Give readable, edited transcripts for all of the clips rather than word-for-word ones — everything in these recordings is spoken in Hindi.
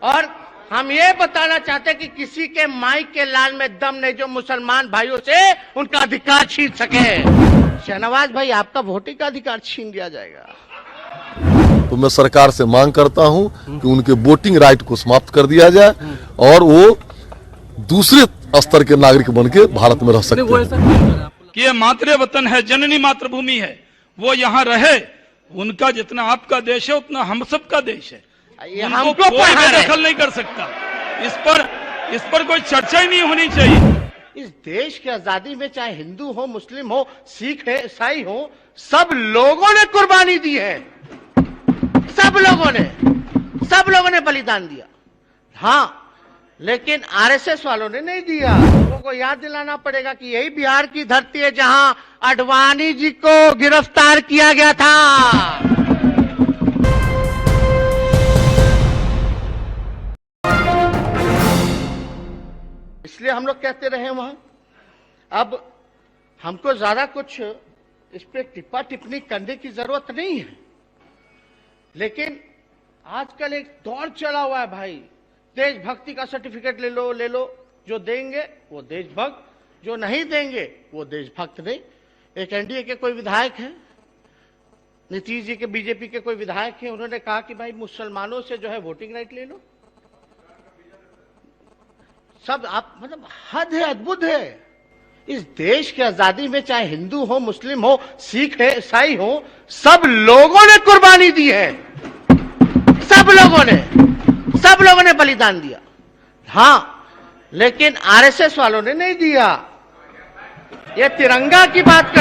और हम ये बताना चाहते हैं कि किसी के माई के लाल में दम नहीं जो मुसलमान भाइयों से उनका अधिकार छीन सके। शहनवाज भाई, आपका वोटिंग का अधिकार छीन लिया जाएगा। तो मैं सरकार से मांग करता हूं कि उनके वोटिंग राइट को समाप्त कर दिया जाए और वो दूसरे स्तर के नागरिक बन के भारत में रह सकते हैं। कि ये मातृ वतन है, जननी मातृभूमि है, वो यहाँ रहे। उनका जितना आपका देश है उतना हम सब का देश है। हमको कोई दखल नहीं कर सकता। इस पर कोई चर्चा ही नहीं होनी चाहिए। इस देश की आजादी में चाहे हिंदू हो, मुस्लिम हो, सिख है, ईसाई हो, सब लोगों ने कुर्बानी दी है। सब लोगों ने बलिदान दिया। हाँ, लेकिन आरएसएस वालों ने नहीं दिया। लोगों को याद दिलाना पड़ेगा कि यही बिहार की धरती है जहां आडवाणी जी को गिरफ्तार किया गया था। इसलिए हम लोग कहते रहे वहां। अब हमको ज्यादा कुछ इस पे टिप्पा टिप्पणी करने की जरूरत नहीं है, लेकिन आजकल एक दौर चला हुआ है भाई, देशभक्ति का सर्टिफिकेट ले लो, जो देंगे वो देशभक्त, जो नहीं देंगे वो देशभक्त नहीं। एक एनडीए के कोई विधायक हैं, नीतीश जी के बीजेपी के कोई विधायक हैं, उन्होंने कहा कि भाई मुसलमानों से जो है वोटिंग राइट ले लो। सब आप मतलब हद है, अद्भुत है। इस देश की आजादी में चाहे हिंदू हो, मुस्लिम हो, सिख है, ईसाई हो, सब लोगों ने कुर्बानी दी है। सब लोगों ने बलिदान दिया। हाँ, लेकिन आरएसएस वालों ने नहीं दिया। ये तिरंगा की बात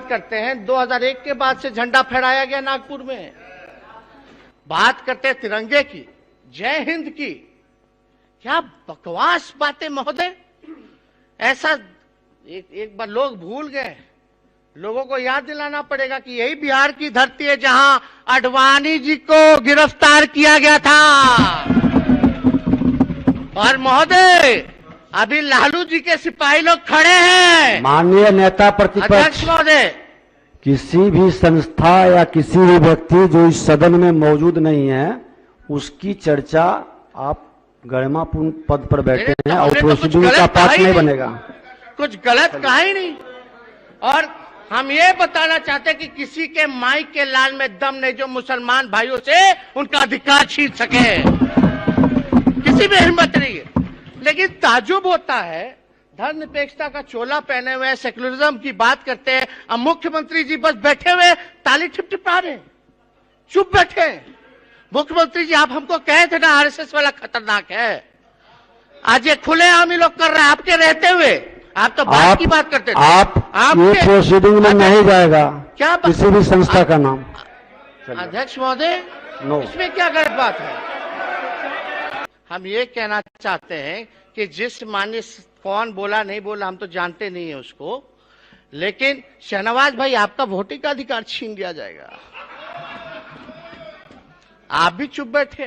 करते हैं। 2001 के बाद से झंडा फहराया गया नागपुर में। बात करते हैं तिरंगे की, जय हिंद की। क्या बकवास बातें महोदय। ऐसा एक बार लोग भूल गए। लोगों को याद दिलाना पड़ेगा कि यही बिहार की धरती है जहां आडवाणी जी को गिरफ्तार किया गया था। और महोदय, अभी लालू जी के सिपाही लोग खड़े हैं। माननीय नेता प्रतिपक्ष अध्यक्ष महोदय, किसी भी संस्था या किसी भी व्यक्ति जो इस सदन में मौजूद नहीं है, उसकी चर्चा आप गरिमापूर्ण पद पर बैठे हैं और प्रोसीडिंग का पार्ट नहीं बनेगा। कुछ गलत कहा ही नहीं। और हम ये बताना चाहते हैं कि किसी के माई के लाल में दम नहीं जो मुसलमान भाइयों से उनका अधिकार छीन सके। किसी में हिम्मत नहीं है। लेकिन ताजुब होता है, धर्मनिरपेक्षता का चोला पहने हुए सेक्युलरिज्म की बात करते हैं, अब मुख्यमंत्री जी बस बैठे हुए ताली टिपटिपा रहे, चुप बैठे। मुख्यमंत्री जी, आप हमको कहे थे ना आरएसएस वाला खतरनाक है। आज ये खुलेआम ही लोग कर रहे हैं आपके रहते हुए। आप तो बात की बात करते थे। आप ये प्रोसीडिंग में नहीं जाएगा क्या किसी भी संस्था का नाम। अध्यक्ष महोदय, इसमें क्या गलत बात है। हम ये कहना चाहते हैं कि जिस माननीय कौन बोला नहीं बोला हम तो जानते नहीं है उसको, लेकिन शहनवाज भाई, आपका वोटिंग का अधिकार छीन लिया जाएगा। आप भी चुप बैठे।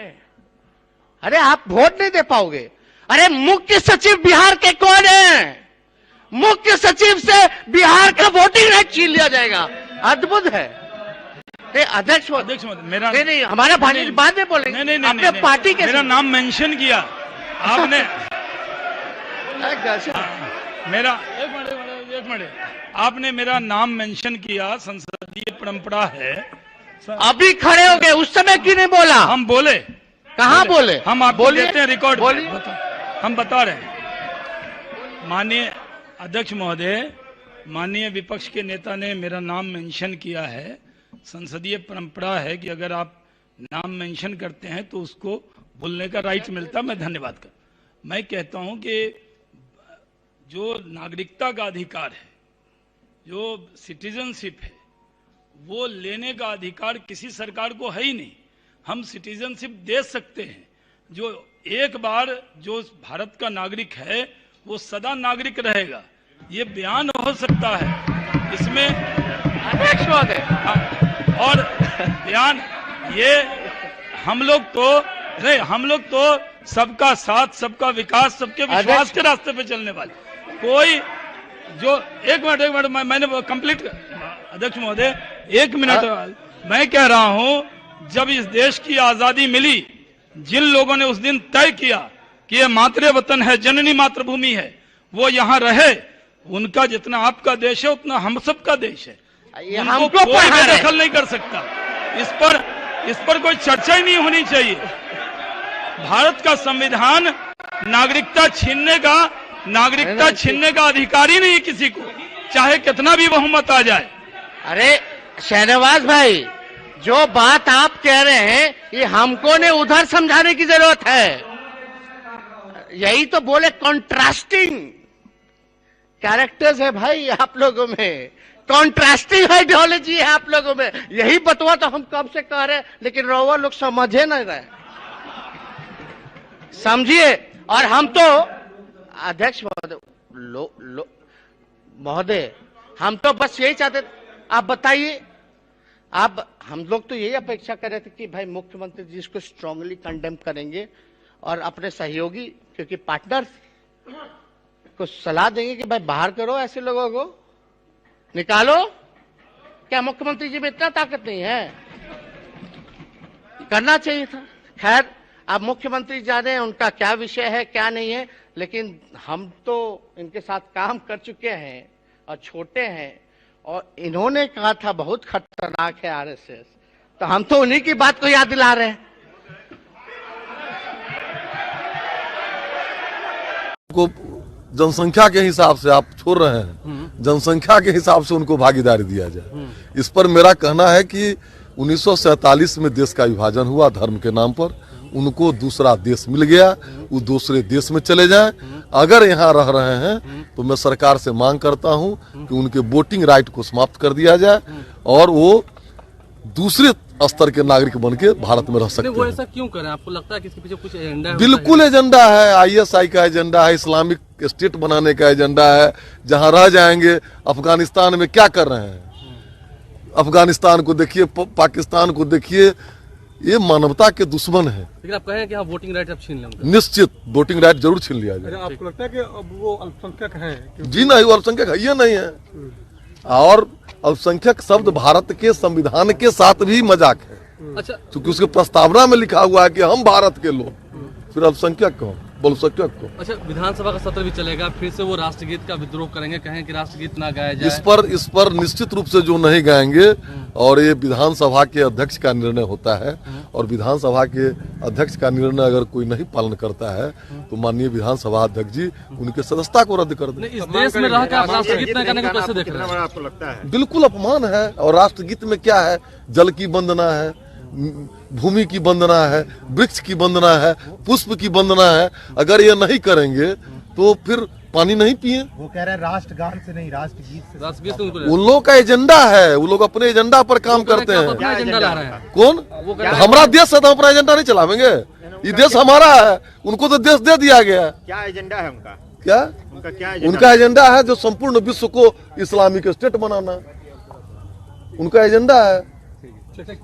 अरे आप वोट नहीं दे पाओगे। अरे मुख्य सचिव बिहार के कौन है? मुख्य सचिव से बिहार का वोटिंग राइट छीन लिया जाएगा। अद्भुत है। अध्यक्ष मेरा नहीं, हमारा भाई बाद में बोलेंगे। नहीं, अपने पार्टी के मेरा नाम मेंशन किया आपने। मेरा एक मिनट आपने मेरा नाम मेंशन किया, संसदीय परंपरा है। अभी खड़े हो गए, उस समय क्यों नहीं बोला? हम बोले। कहाँ बोले? हम आपको देते हैं रिकॉर्ड। बोलिए। हम बता रहे हैं। माननीय अध्यक्ष महोदय, माननीय विपक्ष के नेता ने मेरा नाम मेंशन किया है। संसदीय परंपरा है कि अगर आप नाम मेंशन करते हैं तो उसको बोलने का राइट मिलता। मैं धन्यवाद कर मैं कहता हूं कि जो नागरिकता का अधिकार है, जो सिटीजनशिप है, वो लेने का अधिकार किसी सरकार को है ही नहीं। हम सिटीजनशिप दे सकते हैं। जो एक बार जो भारत का नागरिक है वो सदा नागरिक रहेगा, ये बयान हो सकता है इसमें। अध्यक्ष महोदय, और बयान ये हम लोग तो सबका साथ, सबका विकास, सबके विश्वास के रास्ते पे चलने वाले। कोई जो एक मिनट मैंने कंप्लीट। अध्यक्ष महोदय, एक मिनट। मैं कह रहा हूं जब इस देश की आजादी मिली, जिन लोगों ने उस दिन तय किया कि ये मातृ वतन है, जननी मातृभूमि है, वो यहाँ रहे, उनका जितना आपका देश है उतना हम सबका देश है। ये उनको हमको कोई भी पढ़ा दखल नहीं कर सकता। इस पर कोई चर्चा ही नहीं होनी चाहिए। भारत का संविधान नागरिकता छीनने का अधिकार ही नहीं किसी को, चाहे कितना भी बहुमत आ जाए। अरे शहनवाज भाई, जो बात आप कह रहे हैं ये हमको ने उधर समझाने की जरूरत है। यही तो बोले कॉन्ट्रास्टिंग कैरेक्टर्स है भाई आप लोगों में, कॉन्ट्रास्टिंग आइडियोलॉजी है आप लोगों में। यही बतवा तो हम कब से कह रहे हैं, लेकिन रोवर लोग समझे नहीं रहे। समझिए। और हम तो अध्यक्ष महोदय हम तो बस यही चाहते, आप बताइए। आप हम लोग तो यही अपेक्षा कर रहे थे कि भाई मुख्यमंत्री जी इसको स्ट्रांगली कंडेम करेंगे और अपने सहयोगी, क्योंकि पार्टनर को सलाह देंगे कि भाई बाहर करो, ऐसे लोगों को निकालो। क्या मुख्यमंत्री जी में इतना ताकत नहीं है? करना चाहिए था। खैर, अब मुख्यमंत्री जाने उनका क्या विषय है क्या नहीं है, लेकिन हम तो इनके साथ काम कर चुके हैं और छोटे हैं, और इन्होंने कहा था बहुत खतरनाक है आरएसएस, तो हम तो उन्हीं की बात को याद दिला रहे हैं। को जनसंख्या के हिसाब से आप छोड़ रहे हैं, जनसंख्या के हिसाब से उनको भागीदारी दिया जाए। इस पर मेरा कहना है कि 1947 में देश का विभाजन हुआ धर्म के नाम पर, उनको दूसरा देश मिल गया, वो दूसरे देश में चले जाएं। अगर यहाँ रह रहे हैं तो मैं सरकार से मांग करता हूं कि उनके वोटिंग राइट को समाप्त कर दिया जाए और वो दूसरे स्तर के नागरिक बन के भारत में रह सकते हैं। वो ऐसा क्यों करें? आपको लगता है कि इसके पीछे कुछ एजेंडा है? बिल्कुल एजेंडा है, आईएसआई का एजेंडा है, इस्लामिक स्टेट बनाने का एजेंडा है। जहां रह जाएंगे, अफगानिस्तान में क्या कर रहे हैं? अफगानिस्तान को देखिए, पाकिस्तान को देखिए, ये मानवता के दुश्मन है। लेकिन आप कहें कि हाँ वोटिंग राइट अब छीन लेंगे। निश्चित वोटिंग राइट जरूर छीन लिया जाए। आपको लगता है कि अब वो अल्पसंख्यक हैं? जी नहीं, वो अल्पसंख्यक है ये नहीं है। और अल्पसंख्यक शब्द भारत के संविधान के साथ भी मजाक है। अच्छा, क्योंकि उसके प्रस्तावना में लिखा हुआ है कि हम भारत के लोग, फिर अल्पसंख्यक कौन, बहुसंख्यक को। अच्छा, विधानसभा का सत्र भी चलेगा, फिर से वो राष्ट्रगीत का विद्रोह करेंगे, कहें कि राष्ट्रगीत ना गाया जाए। इस पर निश्चित रूप से जो नहीं गाएंगे, और ये विधानसभा के अध्यक्ष का निर्णय होता है, और विधानसभा के अध्यक्ष का निर्णय अगर कोई नहीं पालन करता है तो माननीय विधानसभा अध्यक्ष जी उनके सदस्यता को रद्द कर दें। इस देश में रह के आप राष्ट्रगीत न गाने को कैसे देख रहे हैं? आपको लगता है? बिल्कुल अपमान है। और राष्ट्रगीत में क्या है? जल की वंदना है, भूमि की वंदना है, वृक्ष की वंदना है, पुष्प की वंदना है। अगर ये नहीं करेंगे तो फिर पानी नहीं पिए। वो कह रहे हैं राष्ट्रगान से नहीं, राष्ट्रगीत से। राष्ट्रगीत तो उन लोगों का एजेंडा है, वो लोग अपने एजेंडा पर काम करते हैं। अपना एजेंडा ला रहे हैं। कौन? हमारा देश है तो अपना एजेंडा नहीं चलावेंगे? ये देश हमारा है, उनको तो देश दे दिया गया। क्या एजेंडा है उनका? क्या उनका एजेंडा है? जो संपूर्ण विश्व को इस्लामिक स्टेट बनाना, उनका एजेंडा है। ठीक।